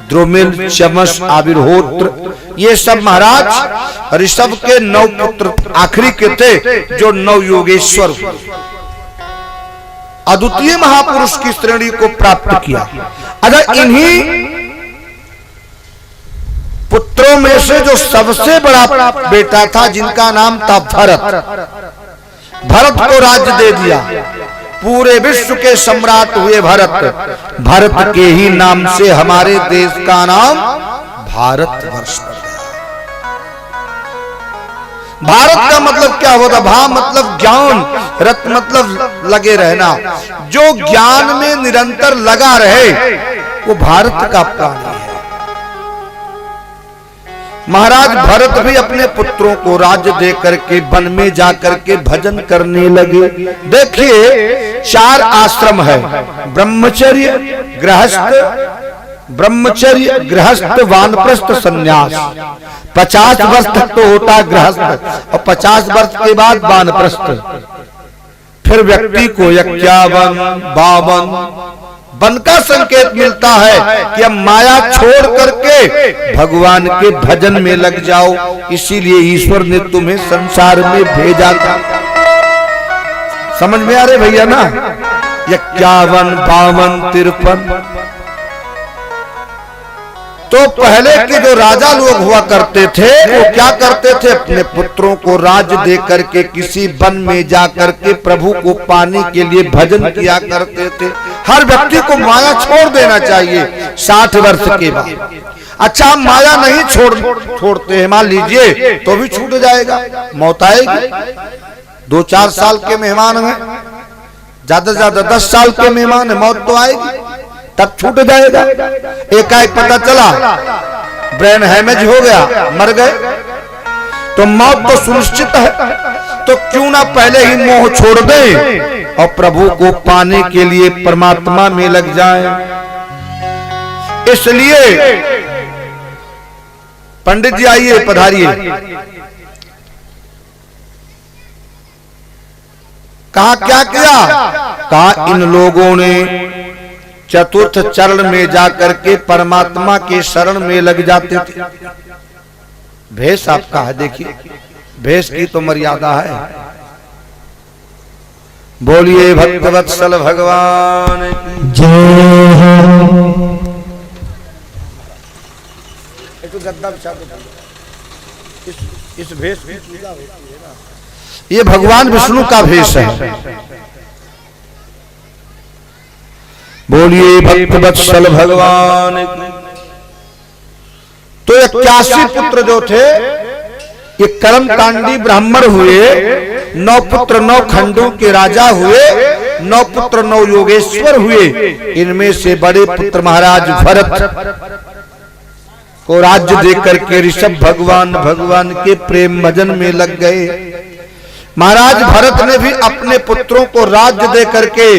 द्रुमिल, चमस, आविर्होत्र। ये सब महाराज ऋषभ के 9 पुत्र आखिरी के थे, जो 9 योगेश्वर अद्वितीय महापुरुष की श्रेणी को प्राप्त किया। अगर इन्हीं पुत्रों में से जो सबसे बड़ा बेटा था, जिनका नाम था भरत, भरत को राज्य दे दिया। पूरे विश्व के सम्राट हुए भरत। भरत के ही नाम से हमारे देश का नाम भारतवर्ष पड़ गया। भारत का मतलब क्या होता? भा मतलब ज्ञान, रत मतलब लगे रहना। जो ज्ञान में निरंतर लगा रहे वो भारत का प्राणी है। महाराज भरत भी अपने पुत्रों को राज्य दे करके वन में जाकर के भजन करने लगे। देखिए 4 आश्रम है, ब्रह्मचर्य, गृहस्थ, वानप्रस्थ, सन्यास। 50 वर्ष तक तो होता है गृहस्थ, और 50 वर्ष के बाद वानप्रस्थ। फिर व्यक्ति को 51, 52 वन का संकेत मिलता है कि अब माया छोड़ करके भगवान के भजन में लग जाओ। इसीलिए ईश्वर ने तुम्हें संसार में भेजा था। समझ में आ रहे भैया ना? 51, 52, 53। तो पहले के जो राजा लोग हुआ करते थे वो क्या करते थे? अपने पुत्रों को राज्य दे करके किसी वन में जाकर के प्रभु को पाने के लिए भजन किया करते थे। हर व्यक्ति को माया छोड़ देना चाहिए 60 वर्ष के बाद। अच्छा, माया नहीं छोड़ते हैं, मान लीजिए तो भी छूट जाएगा, मौत आएगी। 2-4 साल के मेहमान हैं, ज्यादा से ज्यादा 10 साल के मेहमान है, मौत तो आएगी, तब छूट जाएगा। एकाएक पता चला ब्रेन हैमेज हो गया, मर गए, तो मौत तो सुनिश्चित है। तो क्यों ना पहले ही मोह छोड़ दें और प्रभु को पाने के लिए परमात्मा में लग जाएं। इसलिए पंडित जी आइए, पधारिए। कहा क्या किया? कहा इन लोगों ने चतुर्थ चरण में जाकर के परमात्मा के शरण में लग जाते थे। भेष आपका है, देखिए भेष की तो मर्यादा है। बोलिए भक्तवत्सल भगवान की जय। गद्दा बिछा दो। इस भेष की पूजा होती है ना, ये भगवान विष्णु का भेष है। बोलिए भक्त वत्सल भगवान। तो 81 पुत्र जो थे ये कर्मकांडी ब्राह्मण हुए, 9 पुत्र 9 खंडों के राजा हुए, 9 पुत्र 9 योगेश्वर हुए। इनमें से बड़े पुत्र महाराज भरत को राज्य देकर के ऋषभ भगवान के प्रेम भजन में लग गए। महाराज भरत ने भी अपने पुत्रों को राज्य देकर के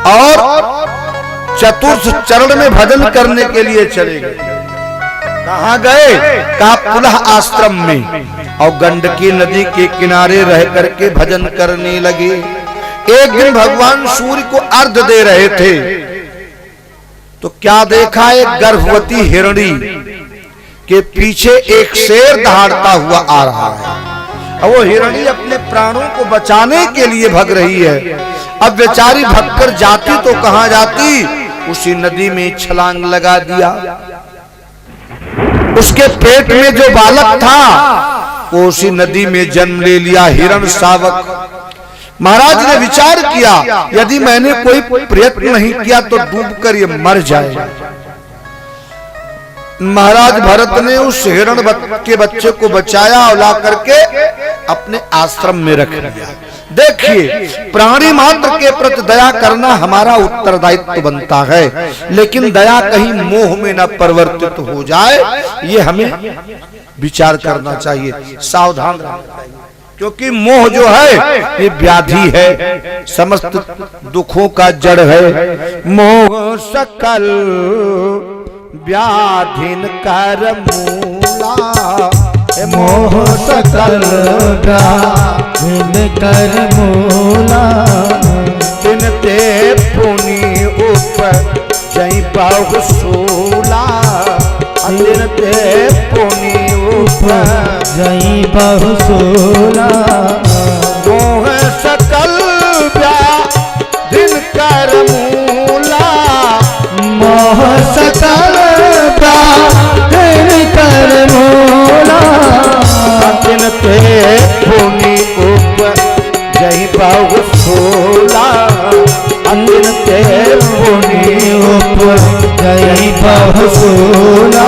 और चतुर्थ चरण में भजन करने के लिए चले गए। कहाँ गए? कहा पुनः आश्रम में, और गंडकी नदी के किनारे रह करके भजन करने लगे। एक दिन भगवान सूर्य को अर्घ्य दे रहे थे तो क्या देखा? एक गर्भवती हिरणी के पीछे एक शेर दहाड़ता हुआ आ रहा है, और वो हिरणी अपने प्राणों को बचाने के लिए भग रही है। अब बेचारी भगकर जाती तो कहां जाती? उसी नदी में छलांग लगा दिया। उसके पेट में जो बालक था वो उसी नदी में जन्म ले लिया, हिरण शावक। महाराज ने विचार किया यदि मैंने कोई प्रयत्न नहीं किया तो डूबकर ये मर जाएगा। महाराज भरत ने उस हिरण के बच्चे को बचाया और ला करके अपने आश्रम में रख लिया। देखिए, प्राणी मात्र के प्रति दया करना हमारा उत्तरदायित्व बनता है, लेकिन दया कहीं मोह में न परिवर्तित हो जाए, ये हमें विचार करना चाहिए, सावधान रहना चाहिए। क्योंकि मोह जो है ये व्याधि है, समस्त दुखों का जड़ है। मोह सकल व्याधिन कर मूला, मोह सकल व्याधिन कर मूला। तिनते पुनि उपजै बहुसूला, तिनते पुनि उपजै बहुसूला। मोह सकल व्याधिन कर मूला, मोह सकल व्याधिन कर मूला। तिनते पुनि उपजै बहुसूला, तिनते पुनि उपजै बहुसूला।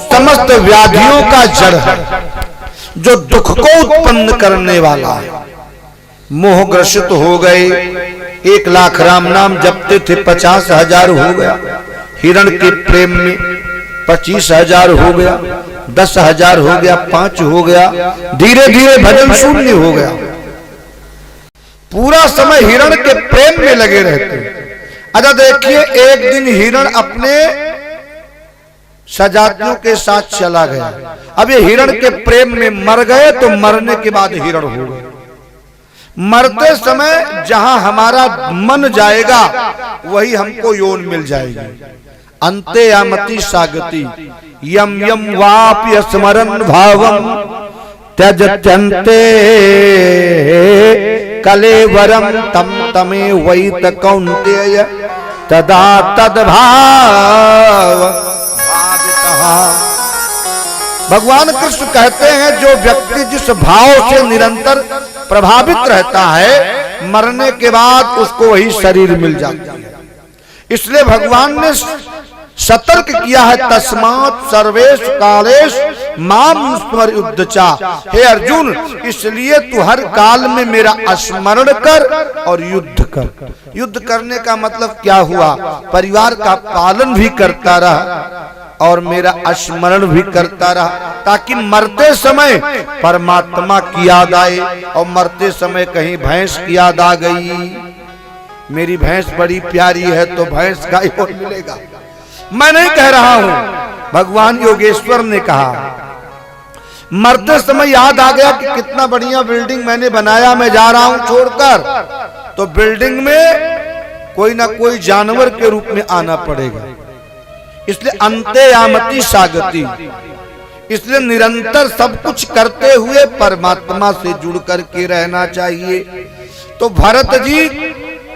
समस्त व्याधियों का जड़ है, जो दुख को उत्पन्न करने वाला है। मोह ग्रसित हो गए, 1 लाख राम नाम जपते थे, 50,000 हो गया। हिरण के प्रेम में 25,000 हो गया, 10,000 हो गया, 5 हो गया। धीरे धीरे भजन शून्य हो गया। पूरा समय हिरण के प्रेम में लगे रहते। अच्छा देखिए, एक दिन हिरण अपने सजातियों के साथ चला गया। अब ये हिरण के प्रेम में मर गए तो मरने के बाद हिरण हो गए। मरते समय जहां हमारा मन जाएगा वही हमको योन मिल जाएगी। अंते यामति सागति यम यम वाप्य स्मरण भावम त्यजत्यन्ते कलेवरम तम तमे वैत कौन्तेय तदा तद्भाव। भगवान कृष्ण कहते हैं जो व्यक्ति जिस भाव से निरंतर प्रभावित रहता है, मरने के बाद उसको वही शरीर मिल जाता है। इसलिए भगवान ने सतर्क किया है, तस्मात् सर्वेश कालेश माम स्मरयुद्धचा। हे अर्जुन, इसलिए तू हर काल में मेरा स्मरण कर और युद्ध कर। युद्ध करने का मतलब क्या हुआ? परिवार का पालन भी करता रहा और मेरा स्मरण भी करता रहा, ताकि मरते समय परमात्मा की याद आए। और मरते समय कहीं भैंस की याद आ गई, मेरी भैंस बड़ी प्यारी है, तो भैंस का ही मिलेगा। मैं नहीं कह रहा हूं, भगवान योगेश्वर ने कहा। मरते समय याद आ गया कि कितना बढ़िया बिल्डिंग मैंने बनाया, मैं जा रहा हूं छोड़कर, तो बिल्डिंग में कोई ना कोई जानवर के रूप में आना पड़ेगा। इसलिए अंते यामति सागति, इसलिए निरंतर सब कुछ करते हुए परमात्मा से जुड़ करके रहना चाहिए। तो भरत जी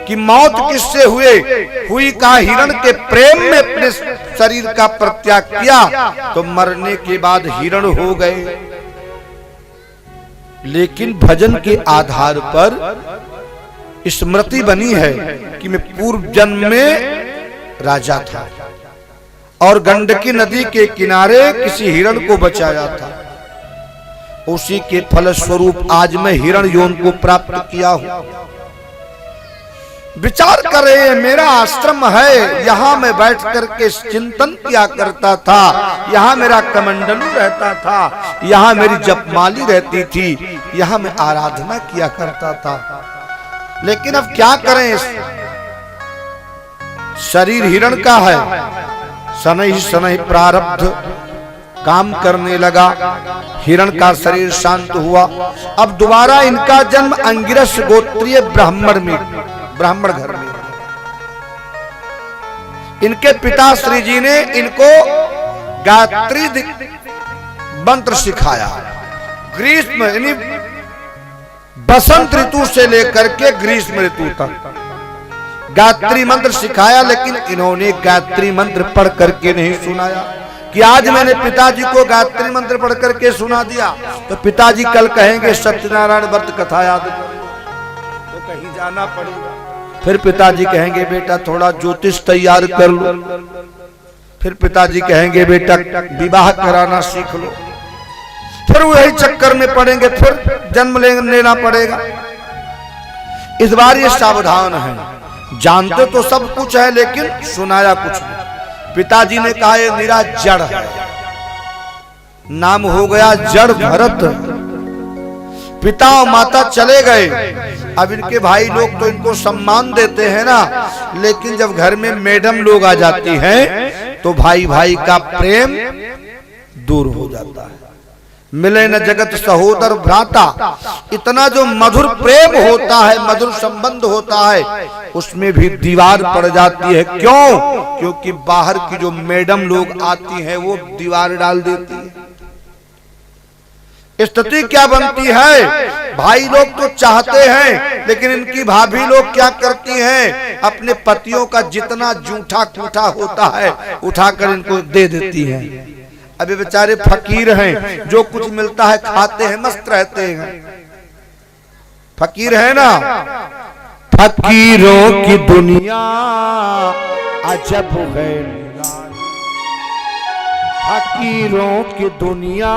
कि मौत किससे हुई कहा हिरण के प्रेम में अपने शरीर का परित्याग किया तो मरने के बाद हिरण हो गए। लेकिन भजन के आधार पर स्मृति बनी है कि मैं पूर्व जन्म में राजा था और गंडकी नदी के किनारे किसी हिरण को बचाया था, उसी के फलस्वरूप आज मैं हिरण यौन को प्राप्त किया हूं। विचार करें, मेरा आश्रम है, यहाँ मैं बैठ करके चिंतन किया करता था, यहाँ मेरा कमंडलू रहता था, यहाँ मेरी जपमाली रहती थी, यहाँ मैं आराधना किया करता था। लेकिन अब क्या करें, शरीर हिरण का है, शनैः शनैः प्रारब्ध काम करने लगा, हिरण का शरीर शांत हुआ। अब दोबारा इनका जन्म अंगिरस गोत्रीय ब्राह्मण घर में। इनके पिता श्री जी ने इनको गायत्री मंत्र सिखाया। ग्रीष्म यानी बसंत ऋतु से लेकर के ग्रीष्म ऋतु तक गायत्री मंत्र सिखाया, लेकिन इन्होंने गायत्री मंत्र पढ़ करके नहीं सुनाया कि आज मैंने पिताजी को गायत्री मंत्र पढ़ करके सुना दिया तो पिताजी कल कहेंगे सत्यनारायण व्रत कथा याद करो, तो कहीं जाना पड़ेगा। फिर पिताजी कहेंगे बेटा थोड़ा ज्योतिष तैयार कर लो, फिर पिताजी कहेंगे बेटा विवाह कराना सीख लो, फिर वही चक्कर में पड़ेंगे, फिर जन्म लेना पड़ेगा। इस बार ये सावधान है, जानते तो सब कुछ है लेकिन सुनाया कुछ नहीं। पिताजी ने कहा ये मेरा जड़ है, नाम हो गया जड़ भरत। पिता और माता चले गए, अब इनके भाई लोग तो इनको सम्मान देते हैं ना, लेकिन जब घर में मैडम लोग आ जाती हैं तो भाई भाई का प्रेम दूर हो जाता है। मिले न जगत सहोदर भ्राता, इतना जो मधुर प्रेम होता है, मधुर संबंध होता है, उसमें भी दीवार पड़ जाती है। क्यों? क्योंकि बाहर की जो मैडम लोग आती हैं वो दीवार डाल देती है। स्थिति क्या बनती है, भाई लोग तो चाहते हैं लेकिन इनकी भाभी लोग क्या करती हैं, अपने पतियों का जितना जूठा कूठा होता है उठाकर इनको दे देती हैं। अभी बेचारे फकीर हैं, जो कुछ मिलता है खाते हैं, मस्त रहते हैं। फकीर है ना, फकीरों की दुनिया अजब है, फकीरों की दुनिया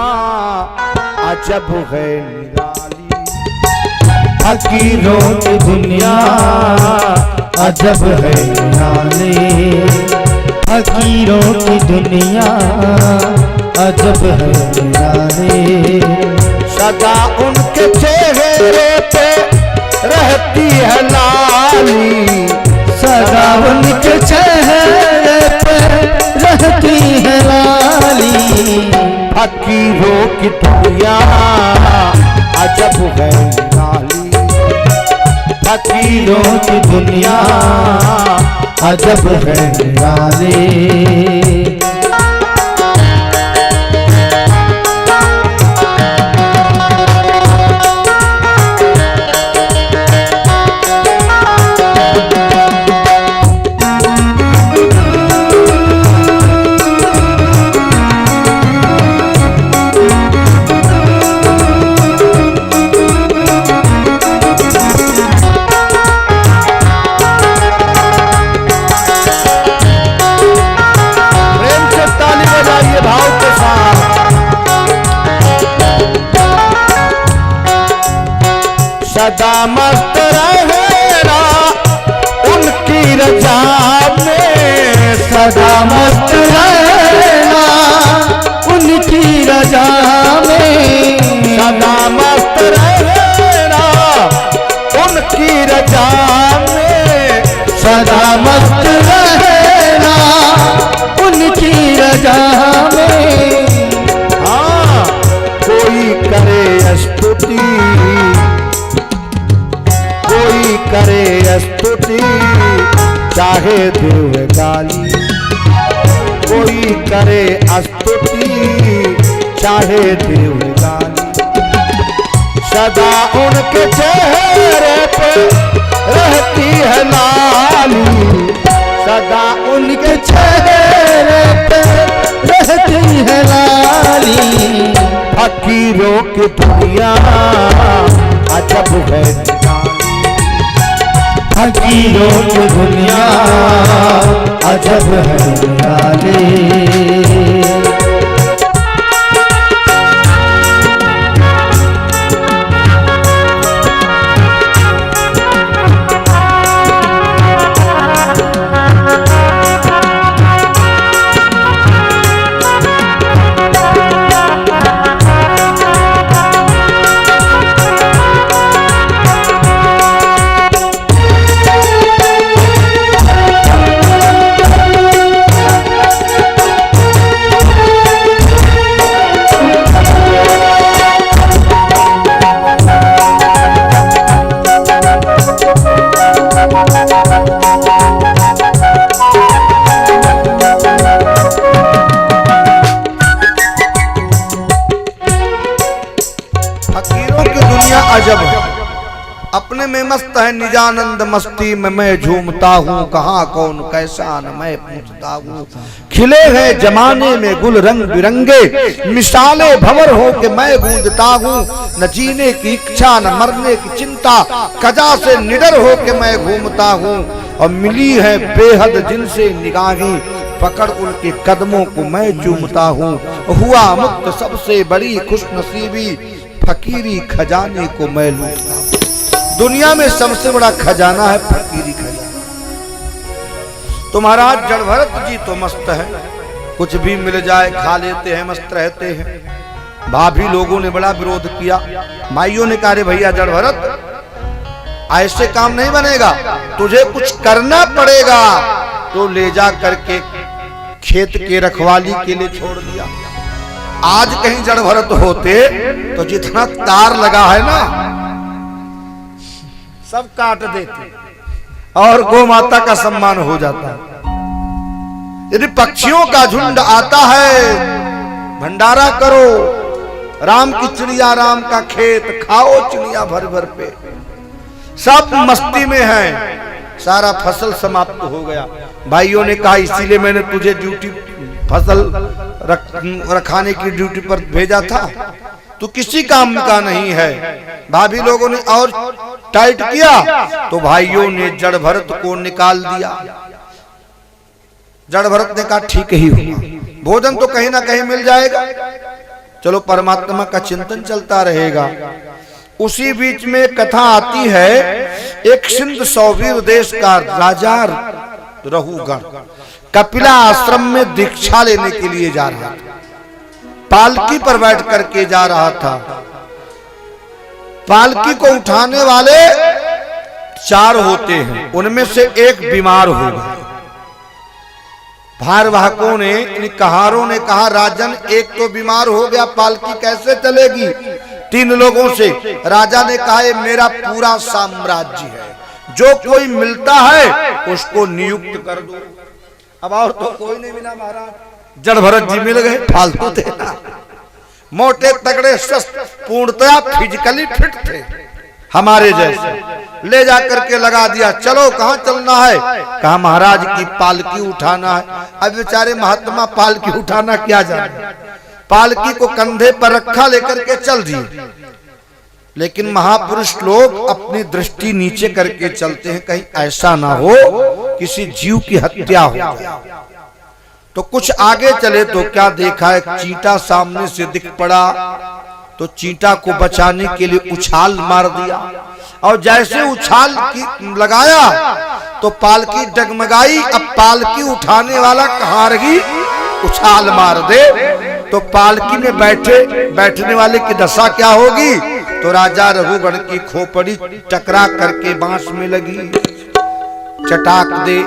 अजब है निराली, फकीरों की दुनिया अजब है निराली, फकीरों की दुनिया अजब है निराली। सदा उनके चेहरे पे रहती है लाली, सदा उनके चेहरे पे रहती है लाली, फकीरों की दुनिया अजब है निराली, फकीरों की दुनिया अजब है निराली। सदा मस्त रहेगा उनकी रजा में, सदा मस्त रहेगा उनकी रजा में, सदा मस्त रहेगा उनकी रजा में, सदा मस्त रहेगा उनकी रजा में। हाँ, कोई करे स्तुति, कोई करे स्तुति चाहे देव गाली, कोई करे स्तुति चाहे देव गाली, सदा उनके चेहरे पे रहती है लाली, सदा उनके चेहरे पे रहती है लाली। फकीरों की दुनिया अजब है फकीरों की दुनिया अजब है निराली। अजब अपने में मस्त है निजानंद मस्ती में मैं झूमता हूँ, कहाँ कौन कैसा न मैं पूछता हूँ। खिले हैं जमाने में गुल रंग बिरंगे, मिसाले भंवर हो के मैं गूंजता हूँ। न जीने की इच्छा न मरने की चिंता, कजा से निडर हो के मैं घूमता हूँ। और मिली है बेहद जिनसे निगाहें, पकड़ उनके कदमों को मैं चूमता हूँ। हुआ मुक्त सबसे बड़ी खुशनसीबी, फकीरी खजाने को मैं लूटता हूं। दुनिया में सबसे बड़ा खजाना है फकीरी खजाना। तो महाराज जड़ भरत जी तो मस्त है, कुछ भी मिल जाए खा लेते हैं, मस्त रहते हैं। भाभी लोगों ने बड़ा विरोध किया, माइयों ने कहा रे भैया जड़ भरत ऐसे काम नहीं बनेगा, तुझे कुछ करना पड़ेगा। तो ले जा करके खेत के रखवाली के लिए छोड़ दिया। आज कहीं जड़ भरत होते तो जितना तार लगा है ना सब काट देते और गौ माता का सम्मान हो जाता। यदि पक्षियों का झुंड आता है, भंडारा करो, राम की चिड़िया राम का खेत खाओ, चिड़िया भर भर पे, सब मस्ती में है, सारा फसल समाप्त हो गया। भाइयों ने कहा इसीलिए मैंने तुझे ड्यूटी फसल रखाने की ड्यूटी पर भेजा था, तू किसी काम का नहीं है। भाभी लोगों ने और टाइट किया तो भाइयों ने जड़ भरत को निकाल दिया। जड़ भरत ने कहा ठीक ही हुआ, भोजन तो कहीं ना कहीं मिल जाएगा, चलो परमात्मा का चिंतन चलता रहेगा। उसी बीच में कथा आती है, एक सिंध सौवीर देश का राजा रहूगण कपिला आश्रम में दीक्षा लेने के लिए जा रहा था। पालकी पर बैठ करके जा रहा था। पालकी को उठाने वाले 4 होते हैं, उनमें से एक बीमार हो गया। भारवाहकों ने, इन कहारों ने कहा राजन एक तो बीमार हो गया, पालकी कैसे चलेगी 3 लोगों से। राजा ने कहा ये मेरा पूरा साम्राज्य है, जो कोई मिलता है उसको नियुक्त कर दो। अब और तो कोई नहीं मिला महाराज, जड़ भरत जी मिल गए, फालतू थे ना, मोटे तगड़े स्वस्थ पूर्णतया फिजिकली फिट थे हमारे जैसे। ले जा करके लगा दिया, चलो कहाँ चलना है, कहा महाराज की पालकी उठाना है। अब बेचारे महात्मा पालकी उठाना क्या जाने, पालकी को कंधे पर रखा लेकर के चल दिए। लेकिन महापुरुष लोग अपनी दृष्टि नीचे करके चलते हैं, कहीं ऐसा ना हो किसी जीव की हत्या हो जाए। तो कुछ आगे चले तो क्या देखा, एक चींटा सामने से दिख पड़ा, तो चींटा को बचाने के लिए उछाल मार दिया। और जैसे उछाल की लगाया तो पालकी डगमगाई। अब पालकी उठाने वाला कहारगी उछाल मार दे तो पालकी में बैठने वाले की दशा क्या होगी। तो राजा रघुगण की खोपड़ी टकरा करके बांस में लगी, चटाक दे